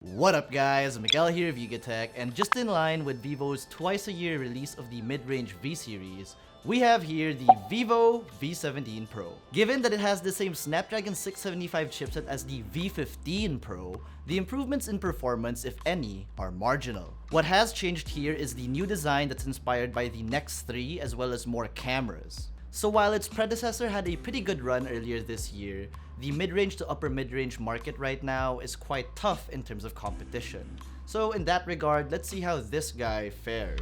What up guys, Miguel here of YugaTech, and just in line with Vivo's twice-a-year release of the mid-range V series, we have here the Vivo V17 Pro. Given that it has the same Snapdragon 675 chipset as the V15 Pro, the improvements in performance, if any, are marginal. What has changed here is the new design that's inspired by the Nex 3 as well as more cameras. So while its predecessor had a pretty good run earlier this year, the mid-range to upper mid-range market right now is quite tough in terms of competition. So in that regard, let's see how this guy fares.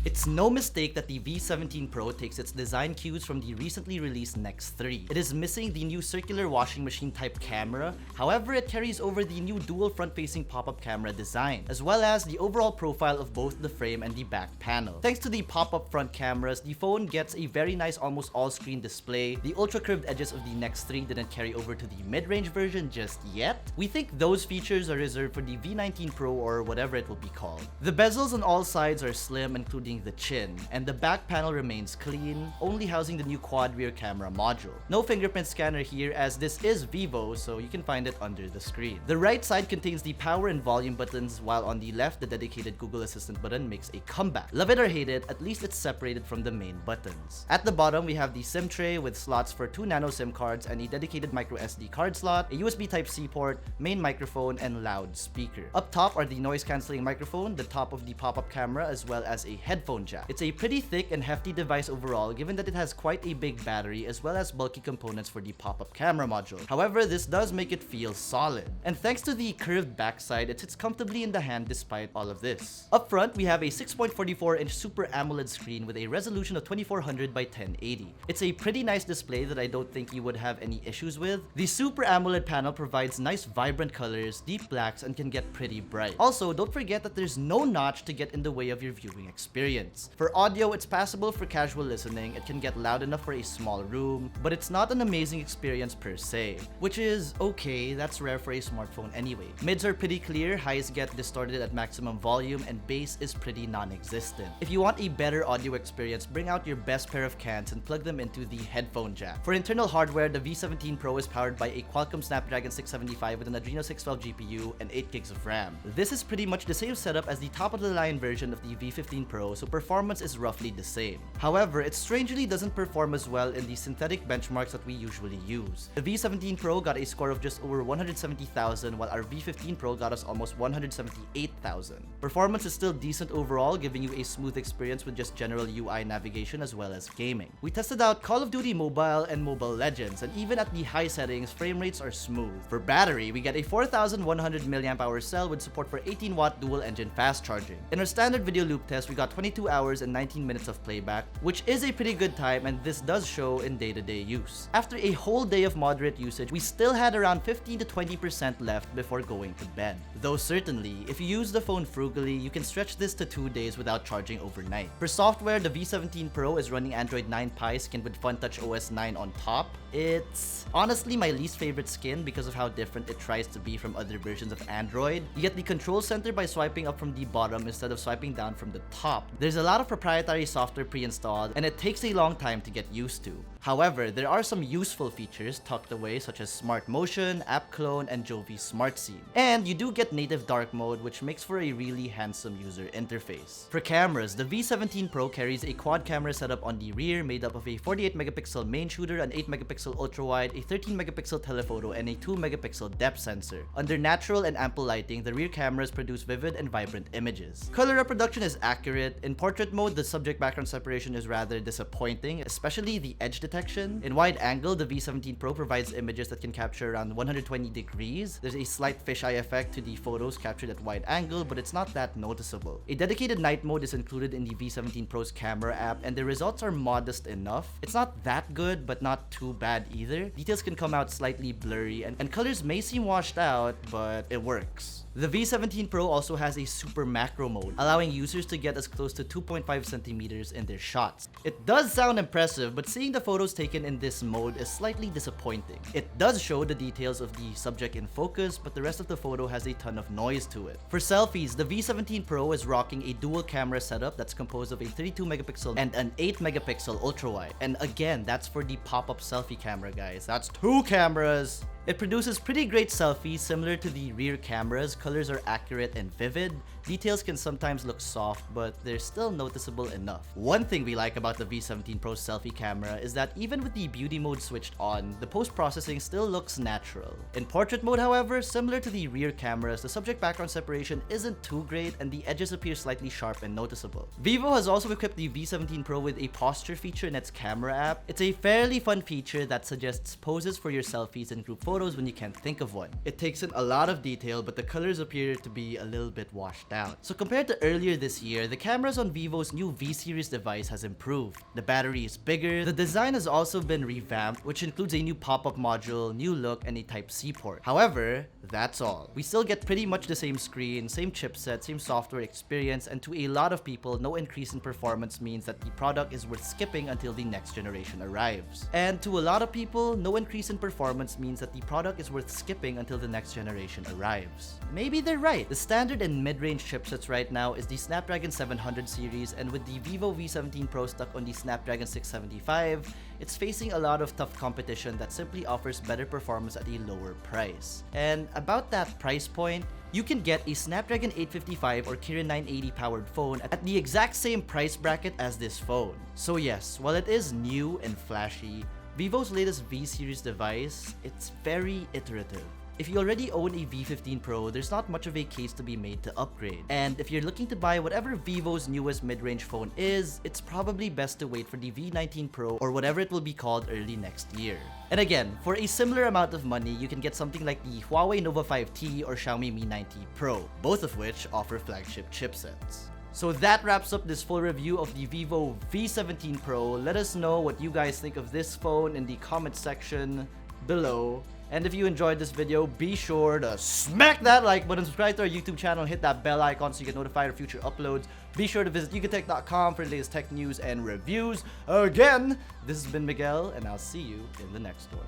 It's no mistake that the V17 Pro takes its design cues from the recently released Nex 3. It is missing the new circular washing machine type camera, however it carries over the new dual front-facing pop-up camera design, as well as the overall profile of both the frame and the back panel. Thanks to the pop-up front cameras, the phone gets a very nice almost all-screen display. The ultra-curved edges of the Nex 3 didn't carry over to the mid-range version just yet. We think those features are reserved for the V19 Pro or whatever it will be called. The bezels on all sides are slim, including the chin, and the back panel remains clean, only housing the new quad rear camera module. No fingerprint scanner here as this is Vivo, so you can find it under the screen. The right side contains the power and volume buttons, while on the left the dedicated Google Assistant button makes a comeback. Love it or hate it, at least it's separated from the main buttons. At the bottom we have the SIM tray with slots for 2 nano SIM cards and a dedicated micro SD card slot, a USB Type-C port, main microphone, and loudspeaker. Up top are the noise cancelling microphone, the top of the pop-up camera, as well as a headphone jack. It's a pretty thick and hefty device overall, given that it has quite a big battery as well as bulky components for the pop-up camera module. However, this does make it feel solid. And thanks to the curved backside, it sits comfortably in the hand despite all of this. Up front, we have a 6.44-inch Super AMOLED screen with a resolution of 2400 by 1080. It's a pretty nice display that I don't think you would have any issues with. The Super AMOLED panel provides nice vibrant colors, deep blacks, and can get pretty bright. Also, don't forget that there's no notch to get in the way of your viewing experience. For audio, it's passable for casual listening. It can get loud enough for a small room, but it's not an amazing experience per se, which is okay, that's rare for a smartphone anyway. Mids are pretty clear, highs get distorted at maximum volume, and bass is pretty non-existent. If you want a better audio experience, bring out your best pair of cans and plug them into the headphone jack. For internal hardware, the V17 Pro is powered by a Qualcomm Snapdragon 675 with an Adreno 612 GPU and 8 gigs of RAM. This is pretty much the same setup as the top-of-the-line version of the V15 Pro, so performance is roughly the same. However, it strangely doesn't perform as well in the synthetic benchmarks that we usually use. The V17 Pro got a score of just over 170,000, while our V15 Pro got us almost 178,000. Performance is still decent overall, giving you a smooth experience with just general UI navigation as well as gaming. We tested out Call of Duty Mobile and Mobile Legends, and even at the high settings, frame rates are smooth. For battery, we get a 4100 mAh cell with support for 18-watt dual-engine fast charging. In our standard video loop test, we got 22 hours and 19 minutes of playback, which is a pretty good time, and this does show in day-to-day use. After a whole day of moderate usage, we still had around 15 to 20% left before going to bed. Though certainly, if you use the phone frugally, you can stretch this to 2 days without charging overnight. For software, the V17 Pro is running Android 9 Pie skinned with FunTouch OS 9 on top. It's honestly my least favorite skin because of how different it tries to be from other versions of Android. You get the control center by swiping up from the bottom instead of swiping down from the top. There's a lot of proprietary software pre-installed, and it takes a long time to get used to. However, there are some useful features tucked away, such as Smart Motion, App Clone, and Jovi Smart Scene. And you do get native dark mode, which makes for a really handsome user interface. For cameras, the V17 Pro carries a quad camera setup on the rear made up of a 48-megapixel main shooter, an 8-megapixel ultra-wide, a 13-megapixel telephoto, and a 2-megapixel depth sensor. Under natural and ample lighting, the rear cameras produce vivid and vibrant images. Color reproduction is accurate. In portrait mode, the subject background separation is rather disappointing, especially the edge detection. In wide angle, the V17 Pro provides images that can capture around 120 degrees. There's a slight fisheye effect to the photos captured at wide angle, but it's not that noticeable. A dedicated night mode is included in the V17 Pro's camera app, and the results are modest enough. It's not that good, but not too bad either. Details can come out slightly blurry, and colors may seem washed out, but it works. The V17 Pro also has a super macro mode, allowing users to get as close to 2.5 centimeters in their shots. It does sound impressive, but seeing the photos photos taken in this mode is slightly disappointing. It does show the details of the subject in focus, but the rest of the photo has a ton of noise to it. For selfies, the V17 Pro is rocking a dual camera setup that's composed of a 32 megapixel and an 8 megapixel ultra wide. And again, that's for the pop-up selfie camera, guys. That's 2 cameras! It produces pretty great selfies similar to the rear cameras. Colors are accurate and vivid. Details can sometimes look soft, but they're still noticeable enough. One thing we like about the V17 Pro selfie camera is that even with the beauty mode switched on, the post-processing still looks natural. In portrait mode, however, similar to the rear cameras, the subject background separation isn't too great and the edges appear slightly sharp and noticeable. Vivo has also equipped the V17 Pro with a posture feature in its camera app. It's a fairly fun feature that suggests poses for your selfies and group photos when you can't think of one. It takes in a lot of detail, but the colors appear to be a little bit washed out. So compared to earlier this year, the cameras on Vivo's new V series device has improved. The battery is bigger, the design has also been revamped, which includes a new pop-up module, new look, and a Type-C port. However, that's all. We still get pretty much the same screen, same chipset, same software experience, and to a lot of people, no increase in performance means that the product is worth skipping until the next generation arrives. And to a lot of people, no increase in performance means that the product is worth skipping until the next generation arrives. Maybe they're right. The standard and mid-range chipsets right now is the Snapdragon 700 series, and with the Vivo V17 Pro stuck on the Snapdragon 675, it's facing a lot of tough competition that simply offers better performance at a lower price. And about that price point, you can get a Snapdragon 855 or Kirin 980 powered phone at the exact same price bracket as this phone. So yes, while it is new and flashy, Vivo's latest V series device, it's very iterative. If you already own a V15 Pro, there's not much of a case to be made to upgrade. And if you're looking to buy whatever Vivo's newest mid-range phone is, it's probably best to wait for the V19 Pro or whatever it will be called early next year. And again, for a similar amount of money, you can get something like the Huawei Nova 5T or Xiaomi Mi 9T Pro, both of which offer flagship chipsets. So that wraps up this full review of the Vivo V17 Pro. Let us know what you guys think of this phone in the comment section below. And if you enjoyed this video, be sure to smack that like button, subscribe to our YouTube channel, and hit that bell icon so you get notified of future uploads. Be sure to visit YugaTech.com for the latest tech news and reviews. Again, this has been Miguel, and I'll see you in the next one.